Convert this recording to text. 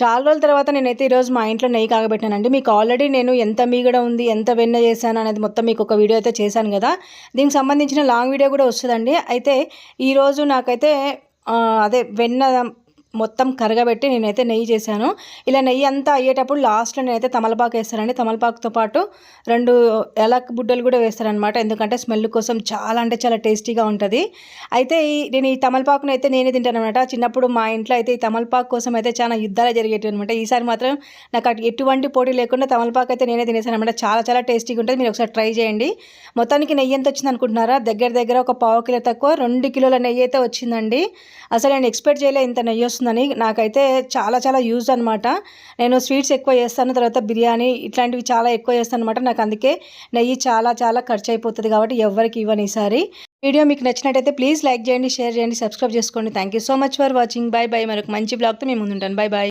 చాలా రోజుల తర్వాత నేనైతే ఈరోజు మా ఇంట్లో నెయ్యి కాగబెట్టానండి. మీకు ఆల్రెడీ నేను ఎంత మీగడ ఉంది, ఎంత వెన్న చేశాను అనేది మొత్తం మీకు ఒక వీడియో అయితే చేశాను కదా. దీనికి సంబంధించిన లాంగ్ వీడియో కూడా వస్తుందండి. అయితే ఈరోజు నాకైతే అదే వెన్న మొత్తం కరగబెట్టి నేనైతే నెయ్యి చేశాను. ఇలా నెయ్యి అంతా అయ్యేటప్పుడు లాస్ట్లో నేనైతే తమలపాకు వేస్తానండి. తమలపాకుతో పాటు 2 యాలక్ బుడ్డలు కూడా వేస్తానమాట. ఎందుకంటే స్మెల్ కోసం చాలా అంటే చాలా టేస్టీగా ఉంటుంది. అయితే నేను ఈ తమలపాకును అయితే నేనే తింటానమాట. చిన్నప్పుడు మా ఇంట్లో అయితే ఈ తమలపాకు కోసం అయితే చాలా యుద్ధాలు జరిగేటివి అనమాట. ఈసారి మాత్రం నాకు ఎటువంటి పోటీ లేకుండా తమలపాకు అయితే నేనే తినేసాను అనమాట. చాలా చాలా టేస్టీగా ఉంటుంది. మీరు ఒకసారి ట్రై చేయండి. మొత్తానికి నెయ్యి ఎంత వచ్చింది అనుకుంటున్నారా? దగ్గర ఒక 1/2 కిలో తక్కువ 2 కిలోల నెయ్యి అయితే వచ్చిందండి. అసలు నేను ఎక్స్పెక్ట్ చేయలే ఇంత నెయ్యి వస్తుందని. నాకైతే చాలా చాలా యూజ్ అనమాట. నేను స్వీట్స్ ఎక్కువ చేస్తాను, తర్వాత బిర్యానీ ఇట్లాంటివి చాలా ఎక్కువ చేస్తాను అనమాట. నాకు అందుకే నెయ్యి చాలా చాలా ఖర్చు అయిపోతుంది కాబట్టి ఎవరికి ఇవ్వను ఈసారి. వీడియో మీకు నచ్చినట్టయితే ప్లీజ్ లైక్ చేయండి, షేర్ చేయండి, సబ్స్క్రైబ్ చేసుకోండి. Thank you so much for watching. Bye bye. మరొక మంచి బ్లాగ్తో మేము ముందుంటాను. Bye by.